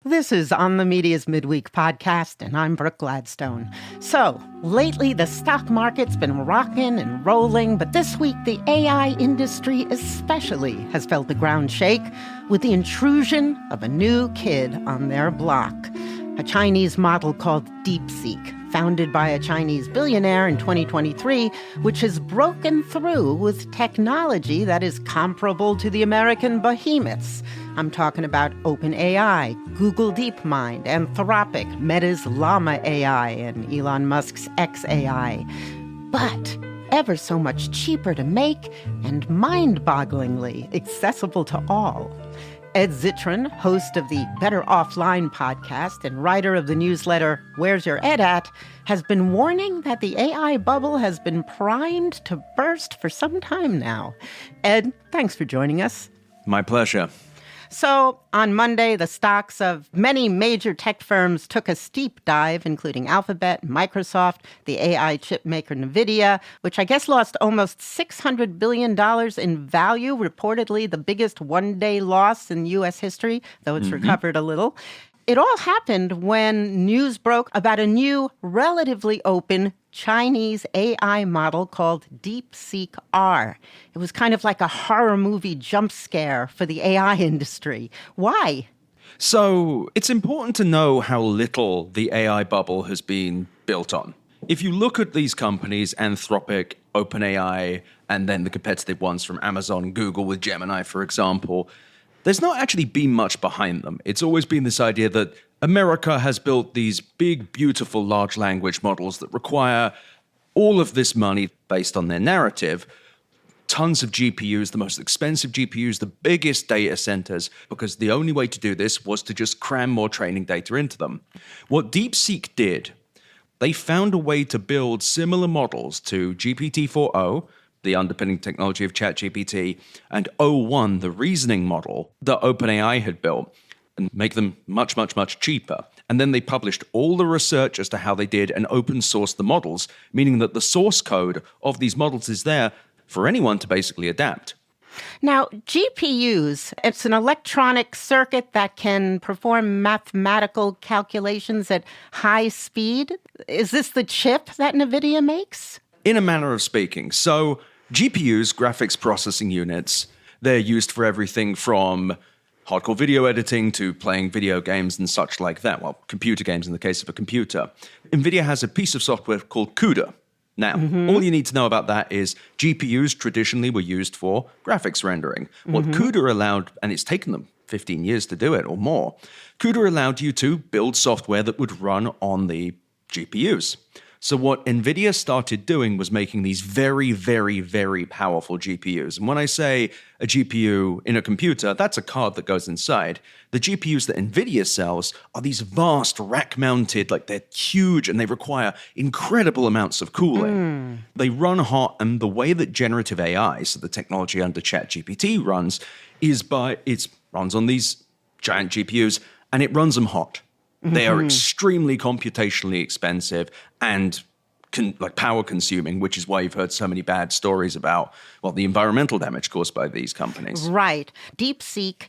This is On the Media's Midweek podcast, and I'm Brooke Gladstone. So, lately the stock market's been rocking and rolling, but this week the AI industry especially has felt the ground shake with the intrusion of a new kid on their block. A Chinese model called DeepSeek, founded by a Chinese billionaire in 2023, which has broken through with technology that is comparable to the American behemoths. I'm talking about OpenAI, Google DeepMind, Anthropic, Meta's Llama AI, and Elon Musk's XAI. But ever so much cheaper to make and mind-bogglingly accessible to all. Ed Zitron, host of the Better Offline podcast and writer of the newsletter Where's Your Ed At, has been warning that the AI bubble has been primed to burst for some time now. Ed, thanks for joining us. My pleasure. So, on Monday, the stocks of many major tech firms took a steep dive, including Alphabet, Microsoft, the AI chip maker NVIDIA, which I guess lost almost $600 billion in value, reportedly the biggest one-day loss in U.S. history, though it's recovered a little. It all happened when news broke about a new, relatively open Chinese AI model called DeepSeek R. It was kind of like a horror movie jump scare for the AI industry. Why? So it's important to know how little the AI bubble has been built on. If you look at these companies, Anthropic, OpenAI, and then the competitive ones from Amazon, Google with Gemini, for example, there's not actually been much behind them. It's always been this idea that America has built these big, beautiful large language models that require all of this money based on their narrative, tons of GPUs, the most expensive GPUs, the biggest data centers, because the only way to do this was to just cram more training data into them. What DeepSeek did, they found a way to build similar models to GPT-4o, the underpinning technology of ChatGPT, and o1, the reasoning model that OpenAI had built, and make them much, much, much cheaper. And then they published all the research as to how they did and open sourced the models, meaning that the source code of these models is there for anyone to basically adapt. Now, GPUs, it's an electronic circuit that can perform mathematical calculations at high speed. Is this the chip that NVIDIA makes? In a manner of speaking. So GPUs, graphics processing units, they're used for everything from hardcore video editing to playing video games and such like that. Well, computer games in the case of a computer. NVIDIA has a piece of software called CUDA. Now, all you need to know about that is GPUs traditionally were used for graphics rendering. What CUDA allowed, and it's taken them 15 years to do it or more, CUDA allowed you to build software that would run on the GPUs. So what NVIDIA started doing was making these very, very, very powerful GPUs. And when I say a GPU in a computer, that's a card that goes inside. The GPUs that NVIDIA sells are these vast rack-mounted, like they're huge and they require incredible amounts of cooling. They run hot, and the way that generative AI, so the technology under ChatGPT runs, is it runs on these giant GPUs and it runs them hot. They are extremely computationally expensive and power consuming, which is why you've heard so many bad stories about, well, the environmental damage caused by these companies. Right. DeepSeek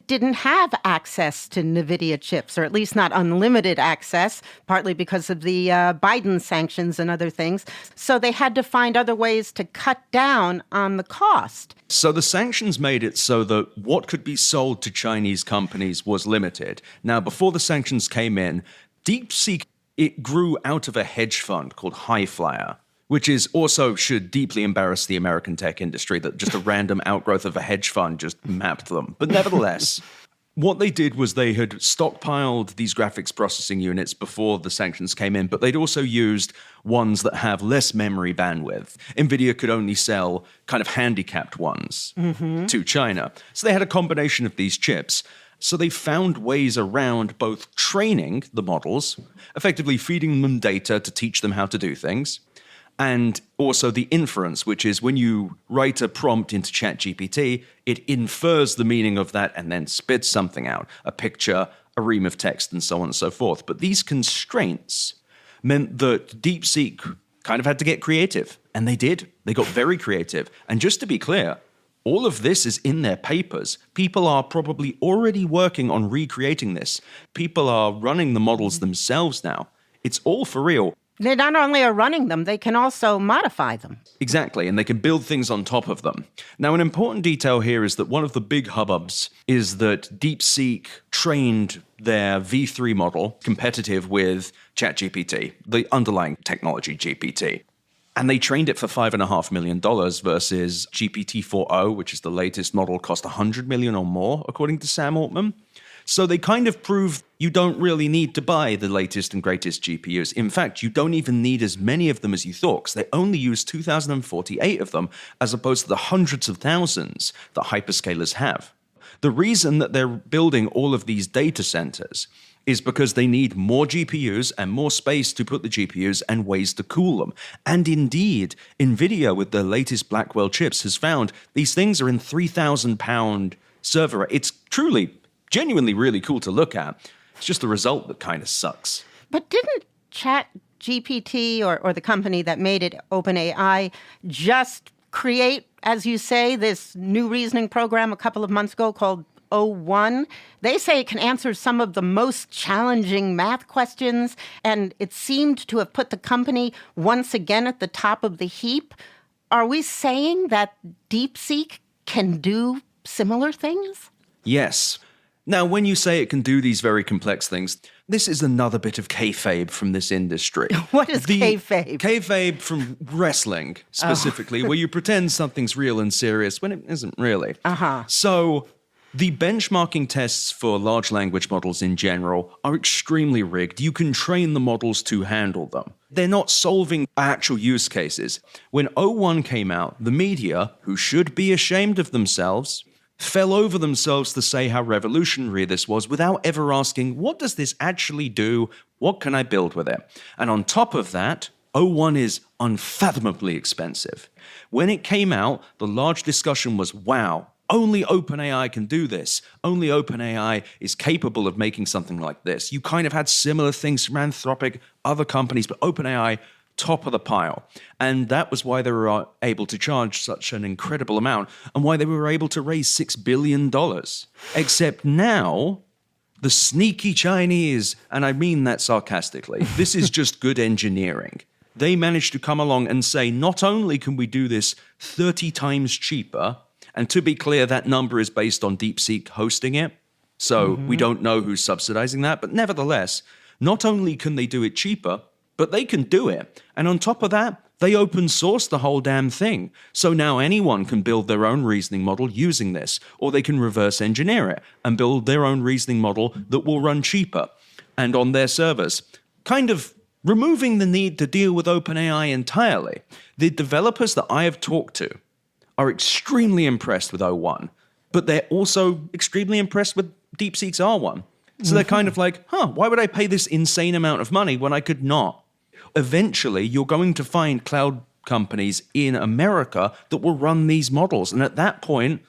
didn't have access to NVIDIA chips, or at least not unlimited access, partly because of the Biden sanctions and other things. So they had to find other ways to cut down on the cost. So the sanctions made it so that what could be sold to Chinese companies was limited. Now, before the sanctions came in, DeepSeek, it grew out of a hedge fund called Highflyer, which is also should deeply embarrass the American tech industry that just a random outgrowth of a hedge fund just mapped them. But nevertheless, what they did was they had stockpiled these graphics processing units before the sanctions came in, but they'd also used ones that have less memory bandwidth. NVIDIA could only sell kind of handicapped ones to China. So they had a combination of these chips. So they found ways around both training the models, effectively feeding them data to teach them how to do things, and also the inference, which is when you write a prompt into ChatGPT, it infers the meaning of that and then spits something out, a picture, a ream of text, and so on and so forth. But these constraints meant that DeepSeek kind of had to get creative, and they did. They got very creative. And just to be clear, All of this is in their papers. People are probably already working on recreating this. People are running the models themselves now. It's all for real. They not only are running them, they can also modify them. Exactly, and they can build things on top of them. Now, an important detail here is that one of the big hubbubs is that DeepSeek trained their V3 model competitive with ChatGPT, the underlying technology GPT. And they trained it for $5.5 million versus GPT-4o, which is the latest model, cost $100 million or more, according to Sam Altman. So they kind of prove you don't really need to buy the latest and greatest GPUs. In fact, you don't even need as many of them as you thought, because they only use 2,048 of them, as opposed to the hundreds of thousands that hyperscalers have. The reason that they're building all of these data centers is because they need more GPUs and more space to put the GPUs and ways to cool them. And indeed, NVIDIA with their latest Blackwell chips has found these things are in 3,000-pound server. It's truly, genuinely really cool to look at. It's just the result that kind of sucks. But didn't ChatGPT or the company that made it, OpenAI, just create, as you say, this new reasoning program a couple of months ago called O1? They say it can answer some of the most challenging math questions, and it seemed to have put the company once again at the top of the heap. Are we saying that DeepSeek can do similar things? Yes. Now, when you say it can do these very complex things, this is another bit of kayfabe from this industry. What is kayfabe? Kayfabe from wrestling, specifically, where you pretend something's real and serious when it isn't really. So the benchmarking tests for large language models in general are extremely rigged. You can train the models to handle them. They're not solving actual use cases. When O1 came out, the media, who should be ashamed of themselves, fell over themselves to say how revolutionary this was without ever asking, what does this actually do? What can I build with it? And on top of that, O1 is unfathomably expensive. When it came out, the large discussion was, wow, only OpenAI can do this. Only OpenAI is capable of making something like this. You kind of had similar things from Anthropic, other companies, but OpenAI, top of the pile. And that was why they were able to charge such an incredible amount and why they were able to raise $6 billion. Except now, the sneaky Chinese, and I mean that sarcastically, this is just good engineering. They managed to come along and say, not only can we do this 30 times cheaper, and to be clear, that number is based on DeepSeek hosting it, so we don't know who's subsidizing that, but nevertheless, not only can they do it cheaper, but they can do it. And on top of that, they open source the whole damn thing. So now anyone can build their own reasoning model using this, or they can reverse engineer it and build their own reasoning model that will run cheaper and on their servers, kind of removing the need to deal with OpenAI entirely. The developers that I have talked to are extremely impressed with O1, but they're also extremely impressed with DeepSeek's R1. So they're kind of like, why would I pay this insane amount of money when I could not? Eventually, you're going to find cloud companies in America that will run these models. And at that point,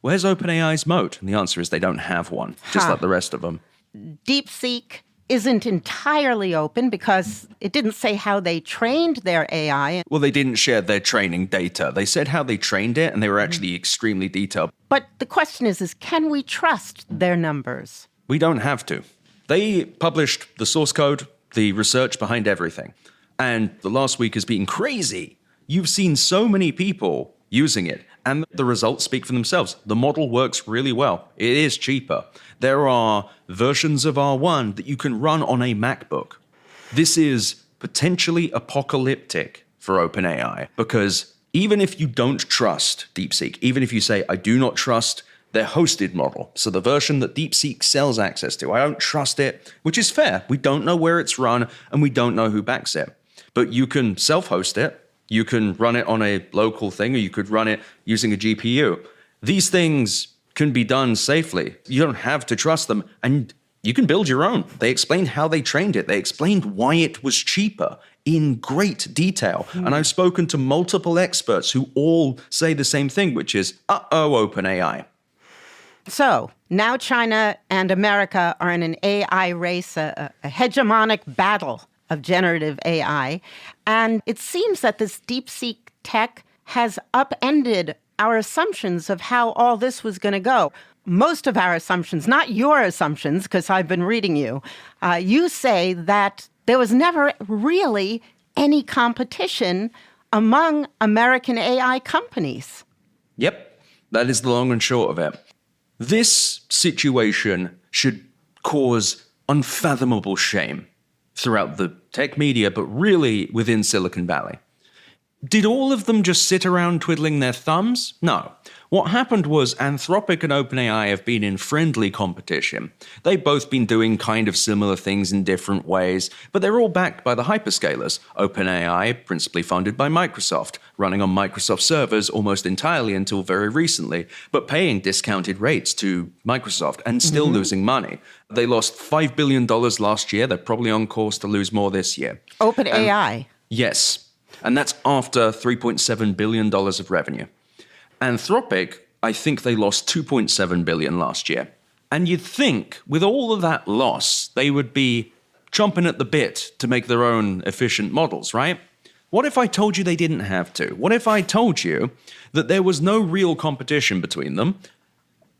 where's OpenAI's moat? And the answer is they don't have one, just like the rest of them. DeepSeek isn't entirely open because it didn't say how they trained their AI. Well, they didn't share their training data. They said how they trained it, and they were actually extremely detailed. But the question is can we trust their numbers? We don't have to. They published the source code, the research behind everything. And the last week has been crazy. You've seen so many people using it, and the results speak for themselves. The model works really well. It is cheaper. There are versions of R1 that you can run on a MacBook. This is potentially apocalyptic for OpenAI, because even if you don't trust DeepSeek, even if you say, I do not trust their hosted model, so the version that DeepSeek sells access to, I don't trust it, which is fair. We don't know where it's run, and we don't know who backs it. But you can self-host it, you can run it on a local thing, or you could run it using a GPU. These things can be done safely. You don't have to trust them, and you can build your own. They explained how they trained it. They explained why it was cheaper in great detail. And I've spoken to multiple experts who all say the same thing, which is, OpenAI. So now China and America are in an AI race, a hegemonic battle of generative AI. And it seems that this DeepSeek tech has upended our assumptions of how all this was going to go. Most of our assumptions, not your assumptions, because I've been reading you, you say that there was never really any competition among American AI companies. Yep, that is the long and short of it. This situation should cause unfathomable shame throughout the tech media, but really within Silicon Valley. Did all of them just sit around twiddling their thumbs? No. What happened was Anthropic and OpenAI have been in friendly competition. They've both been doing kind of similar things in different ways, but they're all backed by the hyperscalers. OpenAI, principally funded by Microsoft, running on Microsoft servers almost entirely until very recently, but paying discounted rates to Microsoft and still losing money. They lost $5 billion last year. They're probably on course to lose more this year. OpenAI? Yes. And that's after $3.7 billion of revenue. Anthropic, I think they lost $2.7 billion last year. And you'd think, with all of that loss, they would be chomping at the bit to make their own efficient models, right? What if I told you they didn't have to? What if I told you that there was no real competition between them?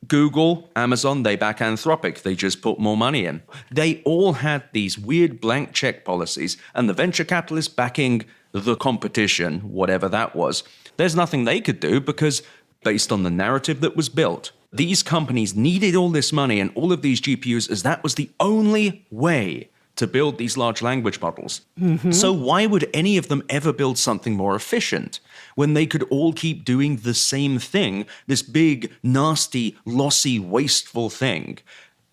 Google, Amazon, they back Anthropic. They just put more money in. They all had these weird blank check policies, and the venture capitalists backing the competition, whatever that was, there's nothing they could do because based on the narrative that was built, these companies needed all this money and all of these GPUs as that was the only way to build these large language models. So why would any of them ever build something more efficient when they could all keep doing the same thing, this big, nasty, lossy, wasteful thing?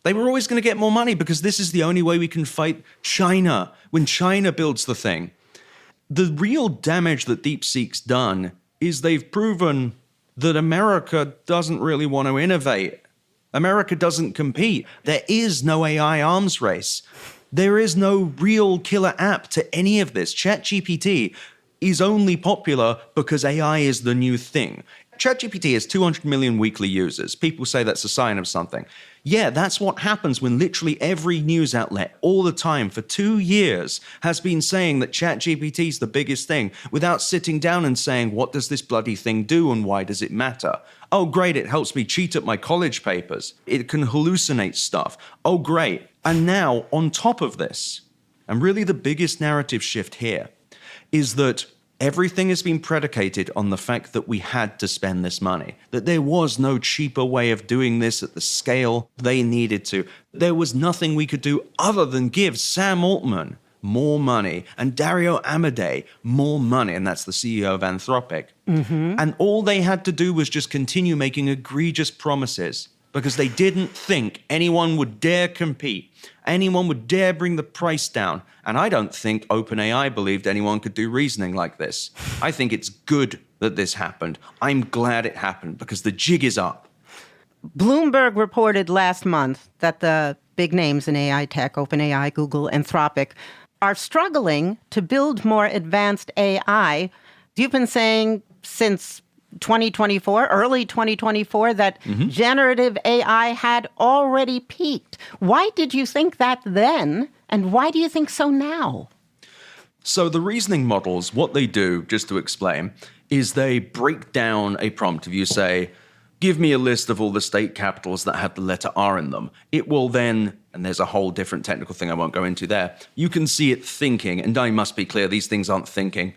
They were always going to get more money because this is the only way we can fight China when China builds the thing. The real damage that DeepSeek's done is they've proven that America doesn't really want to innovate. America doesn't compete. There is no AI arms race. There is no real killer app to any of this. ChatGPT is only popular because AI is the new thing. ChatGPT has 200 million weekly users. People say that's a sign of something. Yeah, that's what happens when literally every news outlet all the time for 2 years has been saying that ChatGPT is the biggest thing without sitting down and saying, what does this bloody thing do and why does it matter? Oh, great, it helps me cheat at my college papers. It can hallucinate stuff. Oh, great. And now, on top of this, and really the biggest narrative shift here, is that everything has been predicated on the fact that we had to spend this money, that there was no cheaper way of doing this at the scale they needed to. There was nothing we could do other than give Sam Altman more money and Dario Amodei more money, and that's the CEO of Anthropic. And all they had to do was just continue making egregious promises because they didn't think anyone would dare compete. Anyone would dare bring the price down. And I don't think OpenAI believed anyone could do reasoning like this. I think it's good that this happened. I'm glad it happened because the jig is up. Bloomberg reported last month that the big names in AI tech, OpenAI, Google, Anthropic, are struggling to build more advanced AI. You've been saying since 2024, early 2024, that generative AI had already peaked. Why did you think that then, and why do you think so now? So the reasoning models, what they do, just to explain, is they break down a prompt. If you say, give me a list of all the state capitals that have the letter R in them, it will then, and there's a whole different technical thing I won't go into there, you can see it thinking, and I must be clear, these things aren't thinking.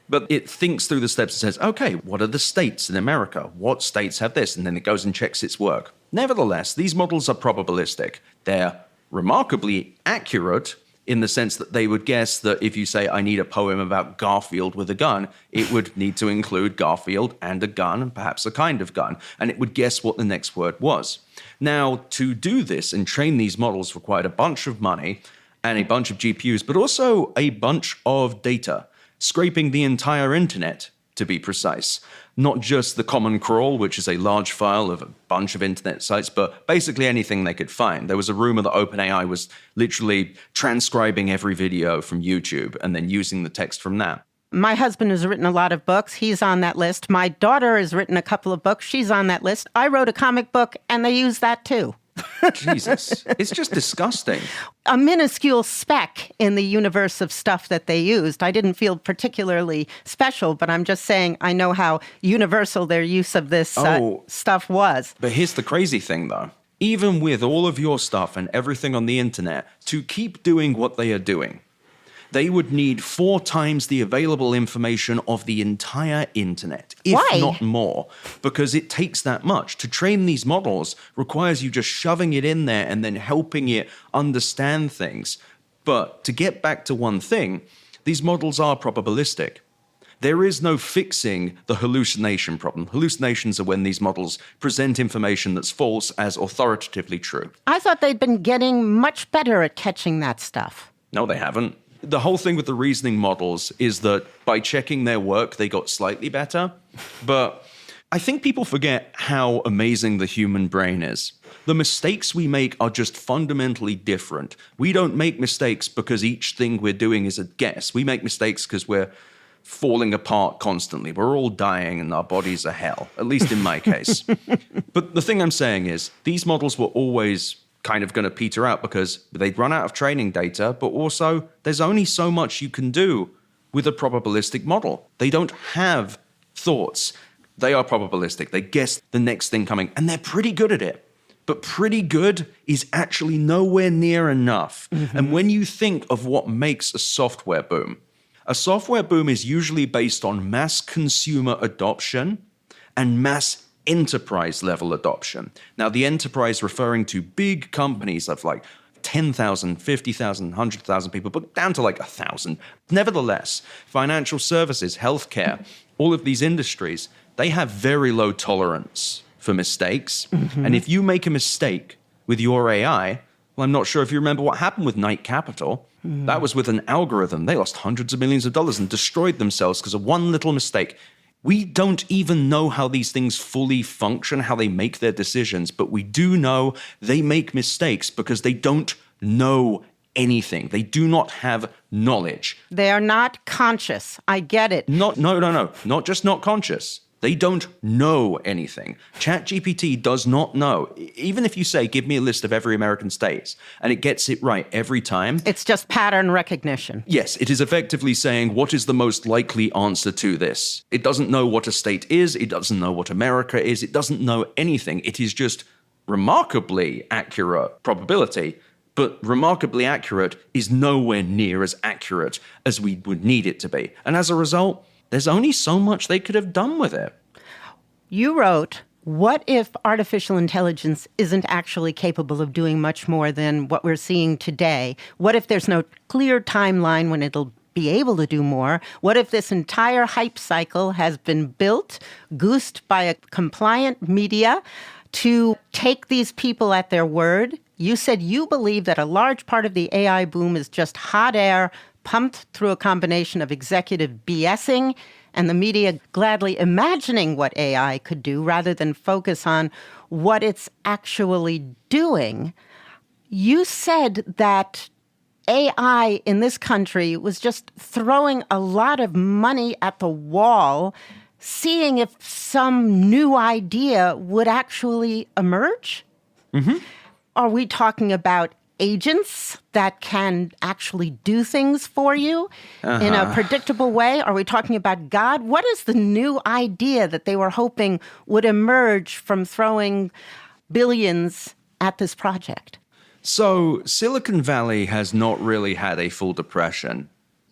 But it thinks through the steps and says, okay, what are the states in America? What states have this? And then it goes and checks its work. Nevertheless, these models are probabilistic. They're remarkably accurate in the sense that they would guess that if you say, I need a poem about Garfield with a gun, it would need to include Garfield and a gun and perhaps a kind of gun. And it would guess what the next word was. Now, to do this and train these models required a bunch of money and a bunch of GPUs, but also a bunch of data. Scraping the entire internet, to be precise. Not just the Common Crawl, which is a large file of a bunch of internet sites, but basically anything they could find. There was a rumor that OpenAI was literally transcribing every video from YouTube and then using the text from that. My husband has written a lot of books. He's on that list. My daughter has written a couple of books. She's on that list. I wrote a comic book, and they use that too. Jesus. It's just disgusting. A minuscule speck in the universe of stuff that they used. I didn't feel particularly special, but I'm just saying I know how universal their use of this stuff was. But here's the crazy thing, though. Even with all of your stuff and everything on the internet, to keep doing what they are doing, they would need 4 times the available information of the entire internet, if Why? not more, because it takes that much. To train these models requires you just shoving it in there and then helping it understand things. But to get back to one thing, these models are probabilistic. There is no fixing the hallucination problem. Hallucinations are when these models present information that's false as authoritatively true. I thought they'd been getting much better at catching that stuff. No, they haven't. The whole thing with the reasoning models is that by checking their work, they got slightly better. But I think people forget how amazing the human brain is. The mistakes we make are just fundamentally different. We don't make mistakes because each thing we're doing is a guess. We make mistakes because we're falling apart constantly. We're all dying and our bodies are hell, at least in my case. But the thing I'm saying is these models were always kind of going to peter out because they'd run out of training data, but also there's only so much you can do with a probabilistic model. They don't have thoughts. They are probabilistic. They guess the next thing coming, and they're pretty good at it. But pretty good is actually nowhere near enough. Mm-hmm. And when you think of what makes a software boom is usually based on mass consumer adoption and mass enterprise level adoption. Now, the enterprise referring to big companies of like 10,000, 50,000, 100,000 people, but down to like 1,000. Nevertheless, financial services, healthcare, all of these industries, they have very low tolerance for mistakes. Mm-hmm. And if you make a mistake with your AI, well, I'm not sure if you remember what happened with Knight Capital. Mm. That was with an algorithm. They lost hundreds of millions of dollars and destroyed themselves because of one little mistake. We don't even know how these things fully function, how they make their decisions, but we do know they make mistakes because they don't know anything. They do not have knowledge. They are not conscious. I get it. No. Not just not conscious. They don't know anything. ChatGPT does not know. Even if you say, give me a list of every American state, and it gets it right every time. It's just pattern recognition. Yes, it is effectively saying, what is the most likely answer to this? It doesn't know what a state is. It doesn't know what America is. It doesn't know anything. It is just remarkably accurate probability. But remarkably accurate is nowhere near as accurate as we would need it to be. And as a result, there's only so much they could have done with it. You wrote, what if artificial intelligence isn't actually capable of doing much more than what we're seeing today? What if there's no clear timeline when it'll be able to do more? What if this entire hype cycle has been built, goosed by a compliant media to take these people at their word? You said you believe that a large part of the AI boom is just hot air pumped through a combination of executive BSing and the media gladly imagining what AI could do rather than focus on what it's actually doing. You said that AI in this country was just throwing a lot of money at the wall, seeing if some new idea would actually emerge. Mm-hmm. Are we talking about agents that can actually do things for you in a predictable way? Are we talking about God? What is the new idea that they were hoping would emerge from throwing billions at this project? So Silicon Valley has not really had a full depression.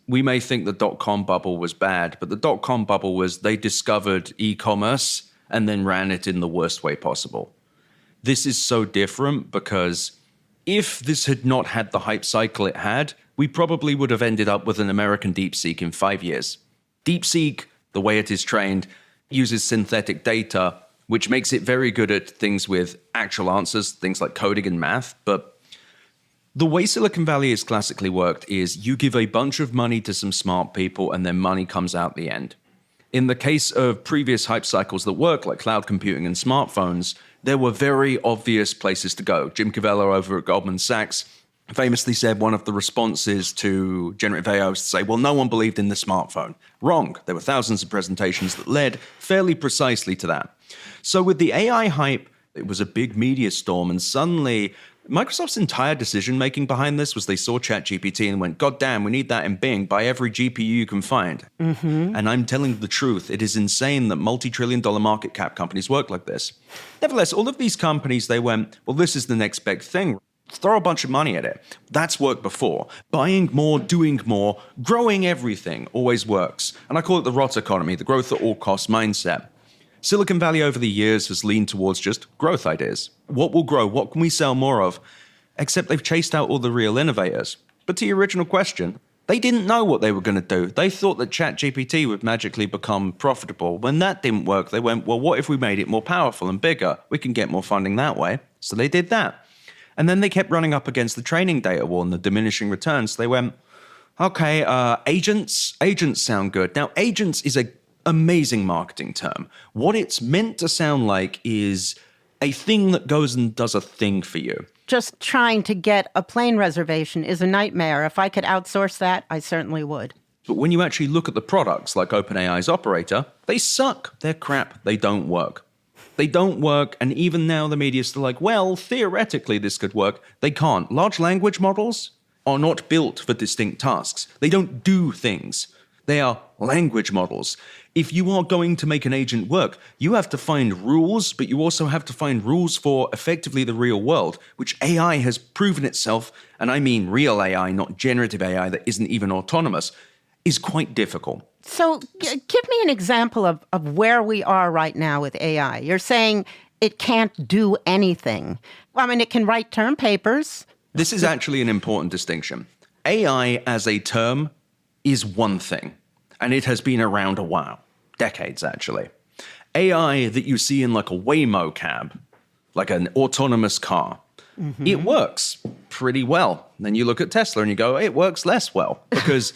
We may think the dot-com bubble was bad, but the dot-com bubble was they discovered e-commerce and then ran it in the worst way possible. This is so different because if this had not had the hype cycle it had, we probably would have ended up with an American DeepSeek in 5 years. DeepSeek, the way it is trained, uses synthetic data, which makes it very good at things with actual answers, things like coding and math. But the way Silicon Valley has classically worked is you give a bunch of money to some smart people and then money comes out the end. In the case of previous hype cycles that work, like cloud computing and smartphones, there were very obvious places to go. Jim Covello over at Goldman Sachs famously said one of the responses to generative AI was to say, well, no one believed in the smartphone. Wrong. There were thousands of presentations that led fairly precisely to that. So with the AI hype, It was a big media storm, and suddenly Microsoft's entire decision-making behind this was they saw ChatGPT and went, God damn, we need that in Bing. Buy every GPU you can find. And I'm telling the truth. It is insane that multi-trillion-dollar market cap companies work like this. Nevertheless, all of these companies, they went, well, this is the next big thing. Throw a bunch of money at it. That's worked before. Buying more, doing more, growing everything always works. And I call it the rot economy, the growth at all costs mindset. Silicon Valley over the years has leaned towards just growth ideas. What will grow? What can we sell more of? Except they've chased out all the real innovators. But to your original question, they didn't know what they were going to do. They thought that ChatGPT would magically become profitable. When that didn't work, they went, well, what if we made it more powerful and bigger? We can get more funding that way. So they did that. And then they kept running up against the training data war and the diminishing returns. They went, okay, agents sound good. Now, agents is an amazing marketing term. What it's meant to sound like is a thing that goes and does a thing for you. Just trying to get a plane reservation is a nightmare. If I could outsource that, I certainly would. But when you actually look at the products like OpenAI's Operator, they suck. They're crap. They don't work. They don't work, and even now the media's still like, well, theoretically this could work. They can't. Large language models are not built for distinct tasks. They don't do things. They are language models. If you are going to make an agent work, you have to find rules, but you also have to find rules for effectively the real world, which AI has proven itself, and I mean real AI, not generative AI that isn't even autonomous, is quite difficult. So give me an example of where we are right now with AI. You're saying it can't do anything. Well, I mean, it can write term papers. This is actually an important distinction. AI as a term is one thing, and it has been around a while, decades actually. AI that you see in like a Waymo cab, like an autonomous car, it works pretty well. Then you look at Tesla and you go, it works less well, because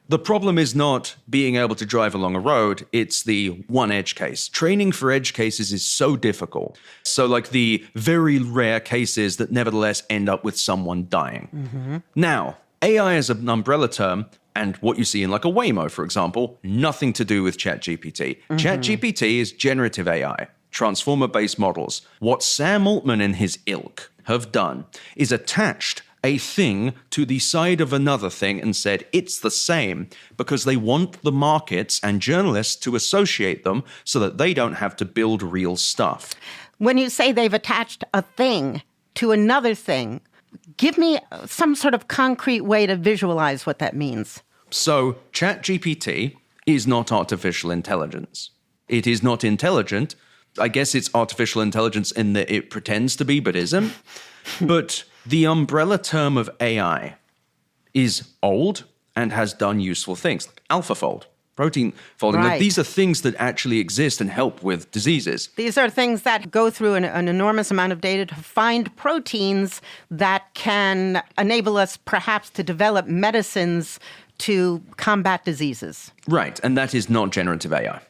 the problem is not being able to drive along a road, it's the one edge case. Training for edge cases is so difficult. So like the very rare cases that nevertheless end up with someone dying. Now, AI is an umbrella term, and what you see in like a Waymo, for example, nothing to do with ChatGPT. ChatGPT is generative AI, transformer-based models. What Sam Altman and his ilk have done is attached a thing to the side of another thing and said it's the same because they want the markets and journalists to associate them so that they don't have to build real stuff. When you say they've attached a thing to another thing, give me some sort of concrete way to visualize what that means. So ChatGPT is not artificial intelligence. It is not intelligent. I guess it's artificial intelligence in that it pretends to be but isn't. But the umbrella term of AI is old and has done useful things, like AlphaFold, protein folding. Right. Like, these are things that actually exist and help with diseases. These are things that go through an enormous amount of data to find proteins that can enable us perhaps to develop medicines to combat diseases. Right, and that is not generative AI,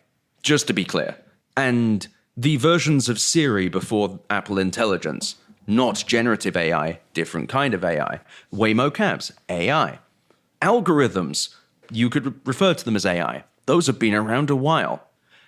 just to be clear. And the versions of Siri before Apple Intelligence, not generative AI, different kind of AI. Waymo cabs, AI. Algorithms, you could refer to them as AI. Those have been around a while.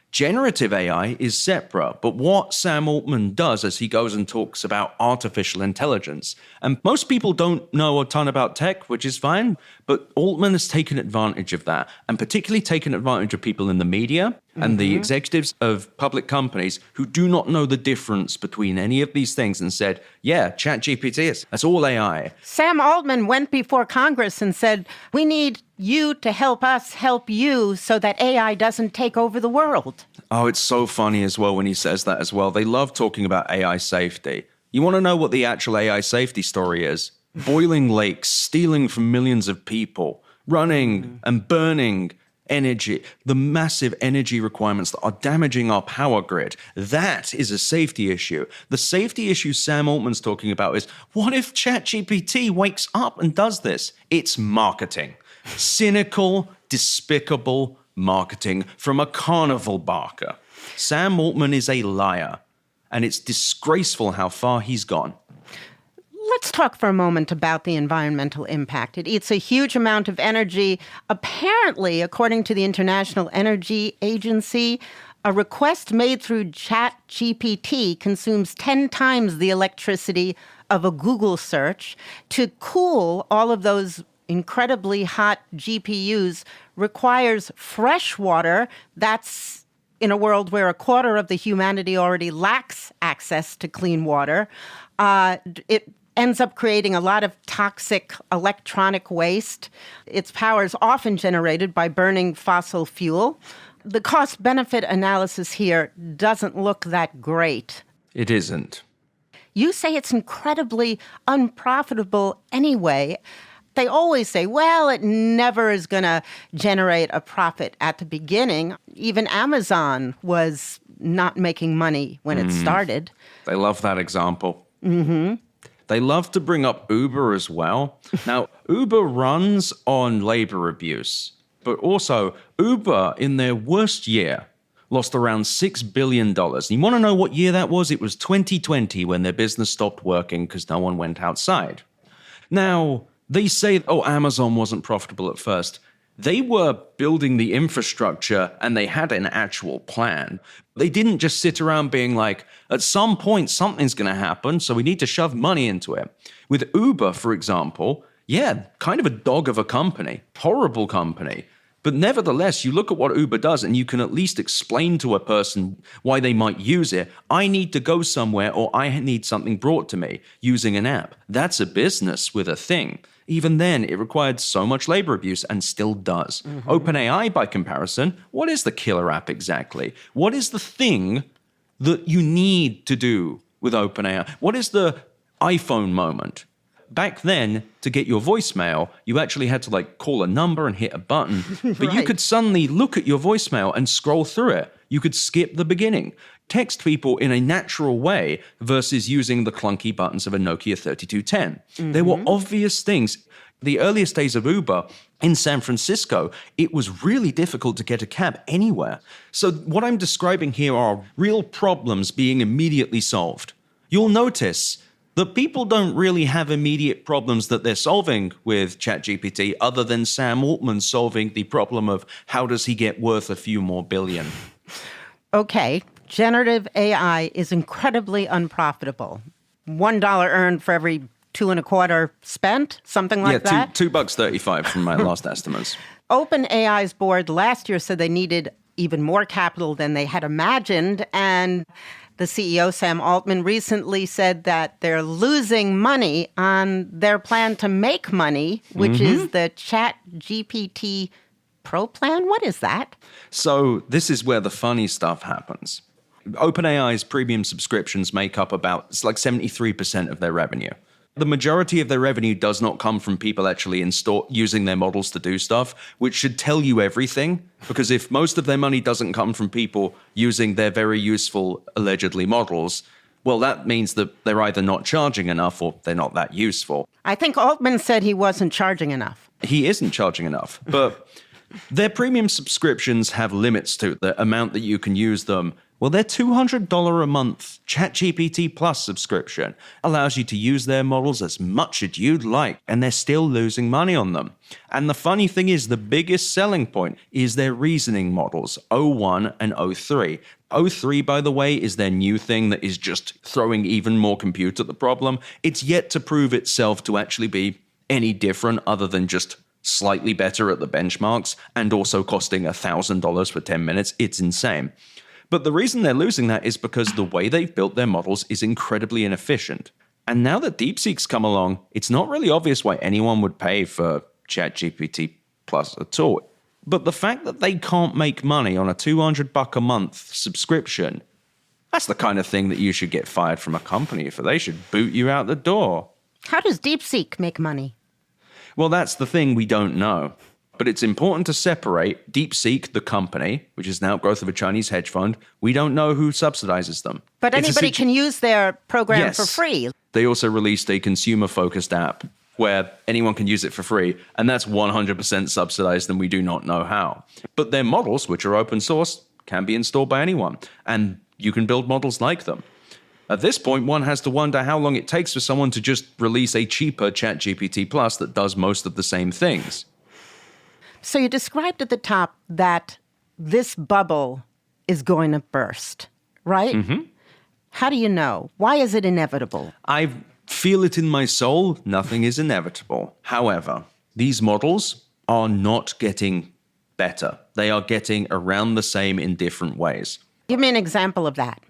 Generative AI is separate, but what Sam Altman does is he goes and talks about artificial intelligence. And most people don't know a ton about tech, which is fine, but Altman has taken advantage of that, and particularly taken advantage of people in the media and the executives of public companies who do not know the difference between any of these things and said, yeah, ChatGPT, that's all AI. Sam Altman went before Congress and said, we need you to help us help you so that AI doesn't take over the world. Oh, it's so funny as well when he says that as well. They love talking about AI safety. You want to know what the actual AI safety story is? Boiling lakes, stealing from millions of people, running and burning energy, the massive energy requirements that are damaging our power grid. That is a safety issue. The safety issue Sam Altman's talking about is, what if ChatGPT wakes up and does this? It's marketing. Cynical, despicable marketing from a carnival barker. Sam Altman is a liar, and it's disgraceful how far he's gone. Let's talk for a moment about the environmental impact. It eats a huge amount of energy. Apparently, according to the International Energy Agency, A request made through ChatGPT consumes 10 times the electricity of a Google search. To cool all of those incredibly hot GPUs requires fresh water. That's in a world where a quarter of the humanity already lacks access to clean water. It ends up creating a lot of toxic electronic waste. Its power is often generated by burning fossil fuel. The cost-benefit analysis here doesn't look that great. It isn't. You say it's incredibly unprofitable anyway. They always say, well, it never is going to generate a profit at the beginning. Even Amazon was not making money when it started. They love that example. Mm-hmm. They love to bring up Uber as well. Now, Uber runs on labor abuse, but also Uber, in their worst year, lost around $6 billion. And you want to know what year that was? It was 2020 when their business stopped working because no one went outside. Now, they say, Amazon wasn't profitable at first. They were building the infrastructure and they had an actual plan. They didn't just sit around being like, at some point, something's going to happen, so we need to shove money into it. With Uber, for example, kind of a dog of a company, horrible company. But nevertheless, you look at what Uber does and you can at least explain to a person why they might use it. I need to go somewhere or I need something brought to me using an app. That's a business with a thing. Even then, it required so much labor abuse and still does. Mm-hmm. OpenAI, by comparison, what is the killer app exactly? What is the thing that you need to do with OpenAI? What is the iPhone moment? Back then, to get your voicemail, you actually had to call a number and hit a button. But Right. You could suddenly look at your voicemail and scroll through it. You could skip the beginning, text people in a natural way versus using the clunky buttons of a Nokia 3210. Mm-hmm. There were obvious things. The earliest days of Uber in San Francisco, it was really difficult to get a cab anywhere. So what I'm describing here are real problems being immediately solved. You'll notice that people don't really have immediate problems that they're solving with ChatGPT other than Sam Altman solving the problem of how does he get worth a few more billion. Okay, generative AI is incredibly unprofitable. $1 earned for every 2.25 spent, something like that? $2.35 from my last estimates. OpenAI's board last year said they needed even more capital than they had imagined, and the CEO, Sam Altman, recently said that they're losing money on their plan to make money, which is the ChatGPT Pro plan. What is that? So this is where the funny stuff happens. OpenAI's premium subscriptions make up it's like 73% of their revenue. The majority of their revenue does not come from people actually using their models to do stuff, which should tell you everything. Because if most of their money doesn't come from people using their very useful, allegedly, models, well, that means that they're either not charging enough or they're not that useful. I think Altman said he wasn't charging enough. He isn't charging enough. But their premium subscriptions have limits to the amount that you can use them. Well, their $200 a month ChatGPT Plus subscription allows you to use their models as much as you'd like, and they're still losing money on them. And the funny thing is, the biggest selling point is their reasoning models, O1 and O3. O3, by the way, is their new thing that is just throwing even more compute at the problem. It's yet to prove itself to actually be any different other than just slightly better at the benchmarks and also costing $1,000 for 10 minutes. It's insane. But the reason they're losing that is because the way they've built their models is incredibly inefficient. And now that DeepSeek's come along, it's not really obvious why anyone would pay for ChatGPT Plus at all. But the fact that they can't make money on a $200 a month subscription, that's the kind of thing that you should get fired from a company for. They should boot you out the door. How does DeepSeek make money? Well, that's the thing we don't know. But it's important to separate DeepSeek, the company, which is the outgrowth of a Chinese hedge fund. We don't know who subsidizes them. But anybody can use their program for free. They also released a consumer-focused app where anyone can use it for free, and that's 100% subsidized, and we do not know how. But their models, which are open source, can be installed by anyone, and you can build models like them. At this point, one has to wonder how long it takes for someone to just release a cheaper ChatGPT Plus that does most of the same things. So you described at the top that this bubble is going to burst, right? How do you know? Why is it inevitable? I feel it in my soul. Nothing is inevitable. However, these models are not getting better. They are getting around the same in different ways. Give me an example of that.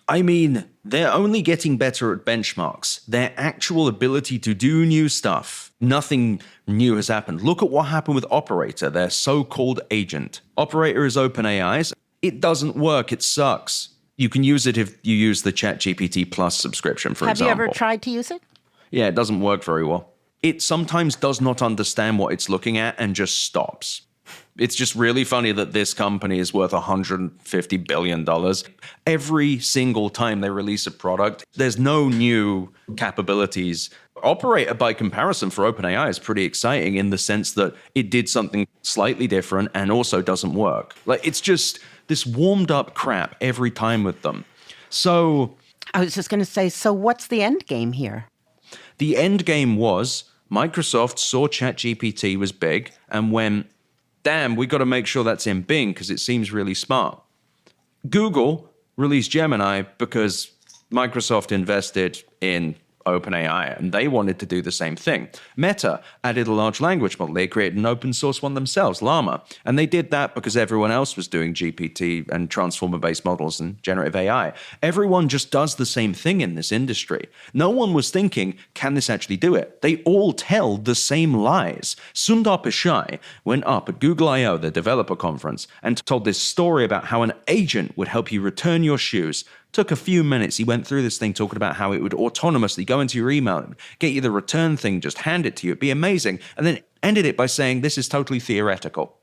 I mean, they're only getting better at benchmarks. Their actual ability to do new stuff. Nothing new has happened. Look at what happened with Operator, their so-called agent. Operator is OpenAI's. It doesn't work. It sucks. You can use it if you use the ChatGPT Plus subscription, for example. Have you ever tried to use it? Yeah, it doesn't work very well. It sometimes does not understand what it's looking at and just stops. It's just really funny that this company is worth $150 billion. Every single time they release a product, there's no new capabilities. Operator, by comparison, for OpenAI is pretty exciting in the sense that it did something slightly different and also doesn't work. Like, it's just this warmed up crap every time with them. So I was just going to say, so what's the end game here? The end game was Microsoft saw ChatGPT was big and went, damn, we got to make sure that's in Bing because it seems really smart. Google released Gemini because Microsoft invested in OpenAI, and they wanted to do the same thing. Meta added a large language model. They created an open source one themselves, Llama. And they did that because everyone else was doing GPT and transformer-based models and generative AI. Everyone just does the same thing in this industry. No one was thinking, can this actually do it? They all tell the same lies. Sundar Pichai went up at Google I/O, the developer conference, and told this story about how an agent would help you return your shoes. Took a few minutes. He went through this thing talking about how it would autonomously go into your email, get you the return thing, just hand it to you. It'd be amazing. And then ended it by saying, this is totally theoretical.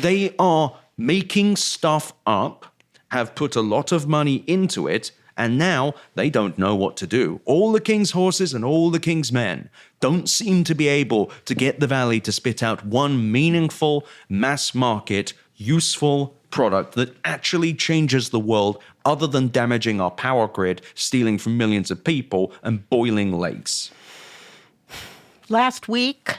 They are making stuff up, have put a lot of money into it, and now they don't know what to do. All the king's horses and all the king's men don't seem to be able to get the valley to spit out one meaningful, mass market, useful product that actually changes the world other than damaging our power grid, stealing from millions of people, and boiling lakes. Last week,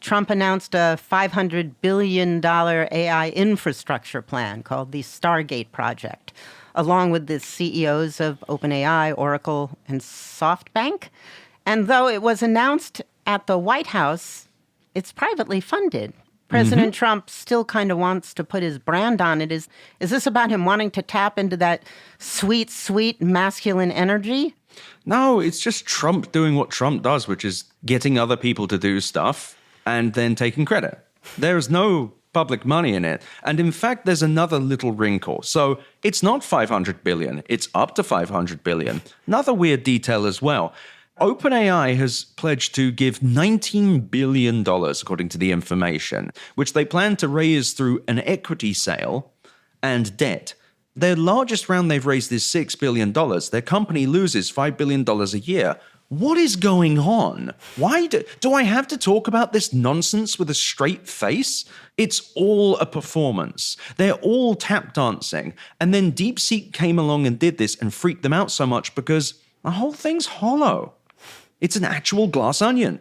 Trump announced a $500 billion AI infrastructure plan called the Stargate Project, along with the CEOs of OpenAI, Oracle, and SoftBank. And though it was announced at the White House, it's privately funded. President Trump still kind of wants to put his brand on it. Is this about him wanting to tap into that sweet, sweet masculine energy? No, it's just Trump doing what Trump does, which is getting other people to do stuff and then taking credit. There's no public money in it. And in fact, there's another little wrinkle. So it's not 500 billion, it's up to 500 billion. Another weird detail as well. OpenAI has pledged to give $19 billion, according to the information, which they plan to raise through an equity sale and debt. Their largest round they've raised is $6 billion. Their company loses $5 billion a year. What is going on? Why do I have to talk about this nonsense with a straight face? It's all a performance. They're all tap dancing. And then DeepSeek came along and did this and freaked them out so much because the whole thing's hollow. It's an actual glass onion.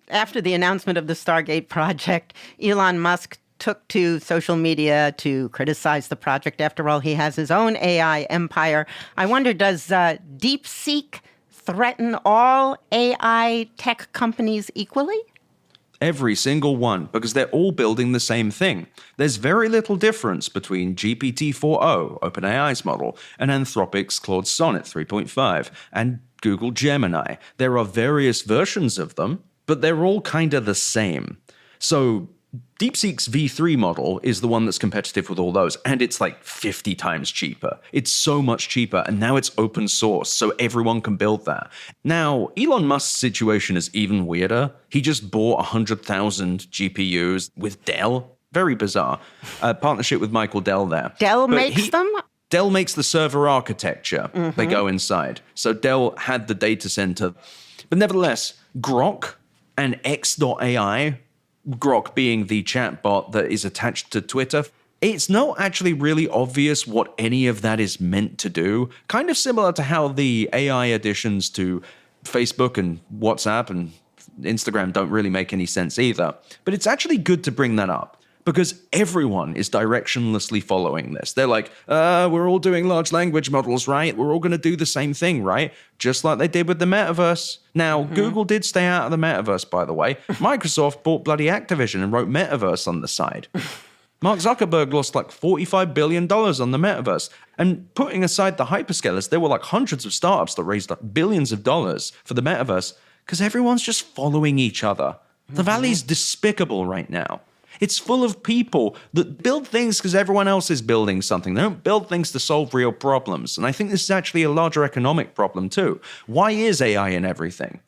After the announcement of the Stargate project, Elon Musk took to social media to criticize the project. After all, he has his own AI empire. I wonder, does DeepSeek threaten all AI tech companies equally? Every single one, because they're all building the same thing. There's very little difference between GPT-4o, OpenAI's model, and Anthropic's Claude Sonnet 3.5, and Google Gemini. There are various versions of them, but they're all kind of the same. So DeepSeek's V3 model is the one that's competitive with all those, and it's like 50 times cheaper. It's so much cheaper, and now it's open source, so everyone can build that. Now, Elon Musk's situation is even weirder. He just bought 100,000 GPUs with Dell. Very bizarre. A partnership with Michael Dell there. Dell makes them? Dell makes the server architecture. They go inside. So Dell had the data center. But nevertheless, Grok and X.AI, Grok being the chatbot that is attached to Twitter, it's not actually really obvious what any of that is meant to do. Kind of similar to how the AI additions to Facebook and WhatsApp and Instagram don't really make any sense either. But it's actually good to bring that up, because everyone is directionlessly following this. They're like, we're all doing large language models, right? We're all going to do the same thing, right? Just like they did with the metaverse. Now, Google did stay out of the metaverse, by the way. Microsoft bought bloody Activision and wrote metaverse on the side. Mark Zuckerberg lost like $45 billion on the metaverse. And putting aside the hyperscalers, there were like hundreds of startups that raised like billions of dollars for the metaverse because everyone's just following each other. The Valley's despicable right now. It's full of people that build things because everyone else is building something. They don't build things to solve real problems. And I think this is actually a larger economic problem too. Why is AI in everything?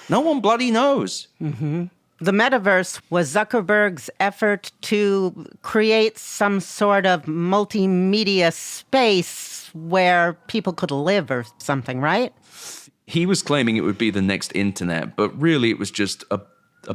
No one bloody knows. The metaverse was Zuckerberg's effort to create some sort of multimedia space where people could live or something, right? He was claiming it would be the next internet, but really it was just a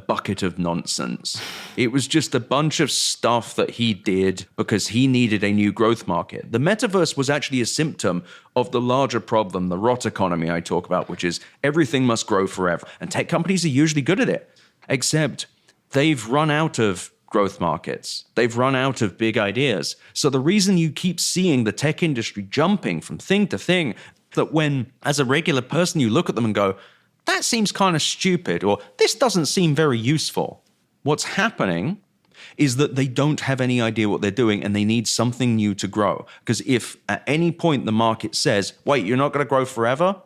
bucket of nonsense. It was just a bunch of stuff that he did because he needed a new growth market. The metaverse was actually a symptom of the larger problem, the rot economy I talk about, which is everything must grow forever. And tech companies are usually good at it, except they've run out of growth markets. They've run out of big ideas. So the reason you keep seeing the tech industry jumping from thing to thing, that when, as a regular person, you look at them and go, that seems kind of stupid, or this doesn't seem very useful. What's happening is that they don't have any idea what they're doing and they need something new to grow. Because if at any point the market says, wait, you're not going to grow forever?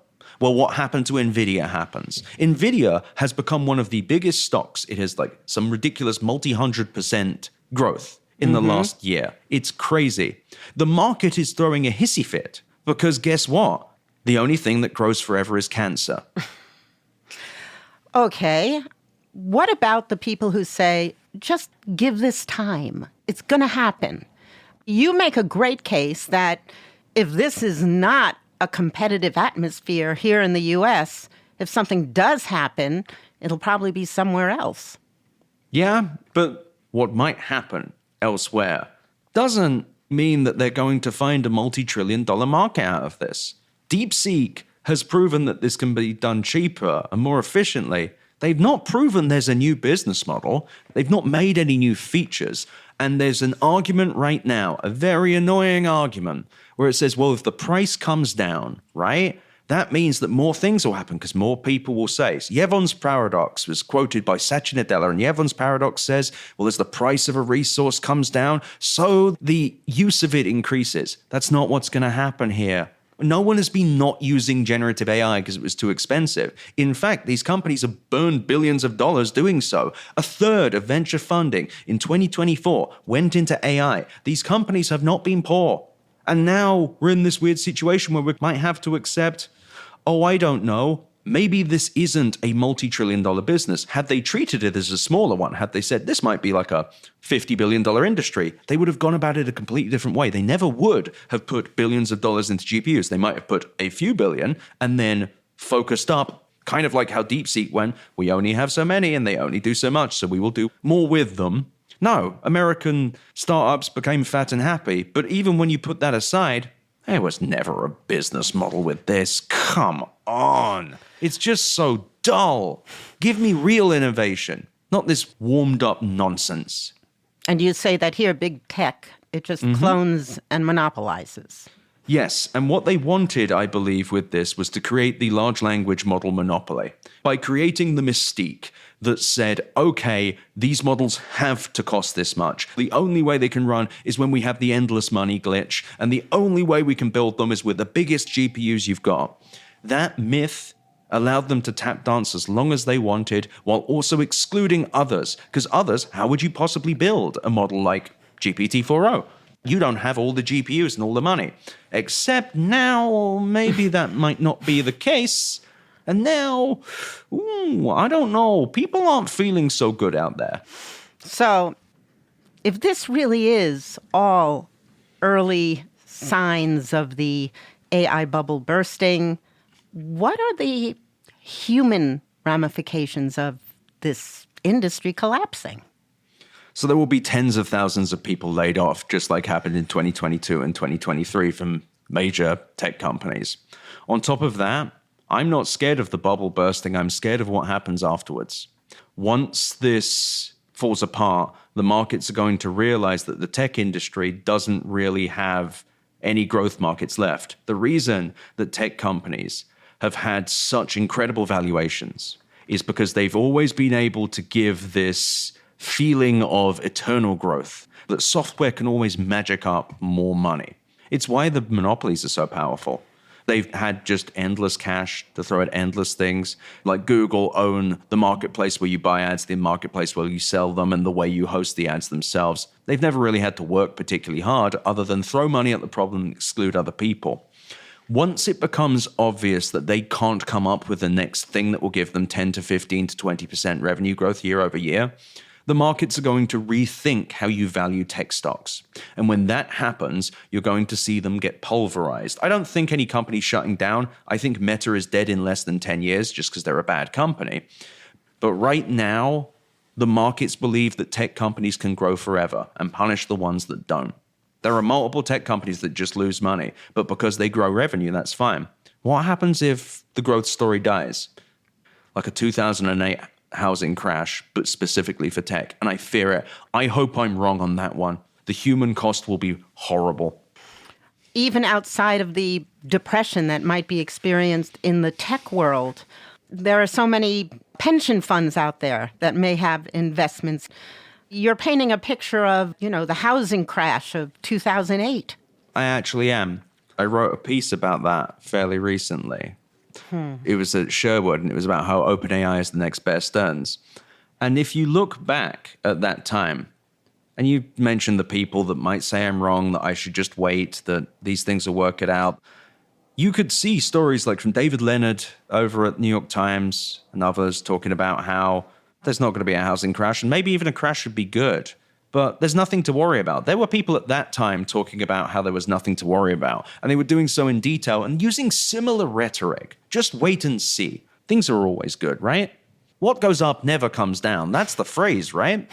Well, what happened to NVIDIA happens. NVIDIA has become one of the biggest stocks. It has like some ridiculous multi-100% growth in the last year. It's crazy. The market is throwing a hissy fit because guess what? The only thing that grows forever is cancer. Okay. What about the people who say, just give this time? It's going to happen. You make a great case that if this is not a competitive atmosphere here in the U.S., if something does happen, it'll probably be somewhere else. Yeah, but what might happen elsewhere doesn't mean that they're going to find a multi-trillion-dollar market out of this. DeepSeek has proven that this can be done cheaper and more efficiently. They've not proven there's a new business model. They've not made any new features. And there's an argument right now, a very annoying argument, where it says, well, if the price comes down, right, that means that more things will happen because more people will say. So Yevon's paradox was quoted by Satya Nadella, and Yevon's paradox says, well, as the price of a resource comes down, so the use of it increases. That's not what's going to happen here. No one has been not using generative AI because it was too expensive. In fact, these companies have burned billions of dollars doing so. A third of venture funding in 2024 went into AI. These companies have not been poor. And now we're in this weird situation where we might have to accept, oh, I don't know, maybe this isn't a multi-trillion-dollar business. Had they treated it as a smaller one, had they said this might be like a $50 billion industry, they would have gone about it a completely different way. They never would have put billions of dollars into GPUs. They might have put a few billion and then focused up, kind of like how DeepSeek went, we only have so many and they only do so much, so we will do more with them. No, American startups became fat and happy, but even when you put that aside, there was never a business model with this. Come on. It's just so dull. Give me real innovation, not this warmed up nonsense. And you say that here, big tech, it just clones and monopolizes. Yes, and what they wanted, I believe, with this was to create the large language model monopoly by creating the mystique that said, okay, these models have to cost this much. The only way they can run is when we have the endless money glitch, and the only way we can build them is with the biggest GPUs you've got. That myth allowed them to tap dance as long as they wanted, while also excluding others. Because others, how would you possibly build a model like GPT-4o? You don't have all the GPUs and all the money. Except now, maybe that might not be the case. And now, I don't know. People aren't feeling so good out there. So, if this really is all early signs of the AI bubble bursting, what are the human ramifications of this industry collapsing? So there will be tens of thousands of people laid off, just like happened in 2022 and 2023 from major tech companies. On top of that, I'm not scared of the bubble bursting. I'm scared of what happens afterwards. Once this falls apart, the markets are going to realize that the tech industry doesn't really have any growth markets left. The reason that tech companies have had such incredible valuations is because they've always been able to give this feeling of eternal growth, that software can always magic up more money. It's why the monopolies are so powerful. They've had just endless cash to throw at endless things. Like Google own the marketplace where you buy ads, the marketplace where you sell them, and the way you host the ads themselves. They've never really had to work particularly hard other than throw money at the problem and exclude other people. Once it becomes obvious that they can't come up with the next thing that will give them 10 to 15 to 20% revenue growth year over year, the markets are going to rethink how you value tech stocks. And when that happens, you're going to see them get pulverized. I don't think any company's shutting down. I think Meta is dead in less than 10 years just because they're a bad company. But right now, the markets believe that tech companies can grow forever and punish the ones that don't. There are multiple tech companies that just lose money, but because they grow revenue, that's fine. What happens if the growth story dies? Like a 2008 housing crash, but specifically for tech. And I fear it. I hope I'm wrong on that one. The human cost will be horrible. Even outside of the depression that might be experienced in the tech world, there are so many pension funds out there that may have investments. You're painting a picture of, the housing crash of 2008. I actually am. I wrote a piece about that fairly recently. It was at Sherwood, and it was about how OpenAI is the next Bear Stearns. And if you look back at that time, and you mentioned the people that might say I'm wrong, that I should just wait, that these things will work it out, you could see stories like from David Leonard over at New York Times and others talking about how there's not going to be a housing crash, and maybe even a crash would be good. But there's nothing to worry about. There were people at that time talking about how there was nothing to worry about. And they were doing so in detail and using similar rhetoric. Just wait and see. Things are always good, right? What goes up never comes down. That's the phrase, right?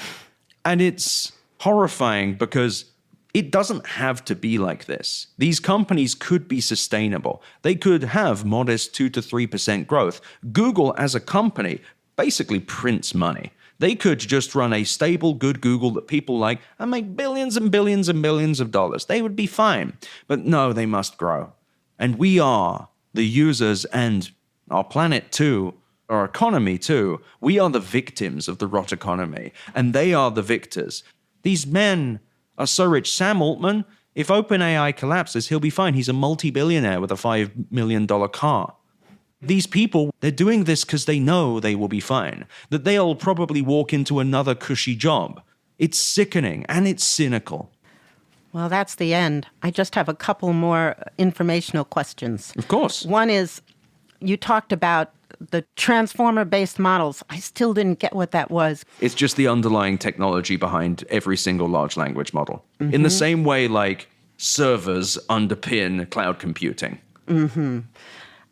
And it's horrifying because it doesn't have to be like this. These companies could be sustainable. They could have modest 2 to 3% growth. Google as a company basically prints money. They could just run a stable, good Google that people like and make billions and billions and billions of dollars. They would be fine. But no, they must grow. And we are the users, and our planet too, our economy too. We are the victims of the rot economy, and they are the victors. These men are so rich. Sam Altman, if OpenAI collapses, he'll be fine. He's a multi-billionaire with a $5 million car. These people, they're doing this because they know they will be fine, that they'll probably walk into another cushy job. It's sickening and it's cynical. Well, that's the end. I just have a couple more informational questions. Of course. One is, you talked about the transformer-based models. I still didn't get what that was. It's just the underlying technology behind every single large language model. Mm-hmm. In the same way, like servers underpin cloud computing. Mm-hmm.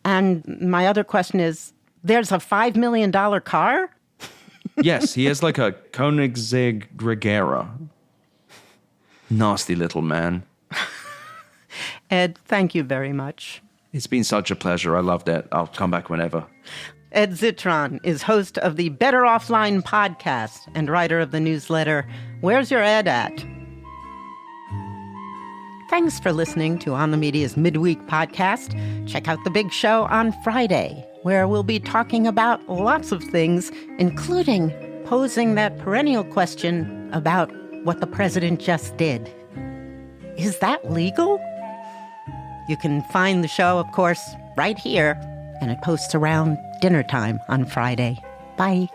And my other question is, there's a $5 million car? Yes, he has like a Koenigsegg Regera. Nasty little man. Ed, thank you very much. It's been such a pleasure. I loved it. I'll come back whenever. Ed Zitron is host of the Better Offline podcast and writer of the newsletter, Where's Your Ed At? Thanks for listening to On the Media's Midweek podcast. Check out The Big Show on Friday, where we'll be talking about lots of things, including posing that perennial question about what the president just did. Is that legal? You can find the show, of course, right here, and it posts around dinner time on Friday. Bye.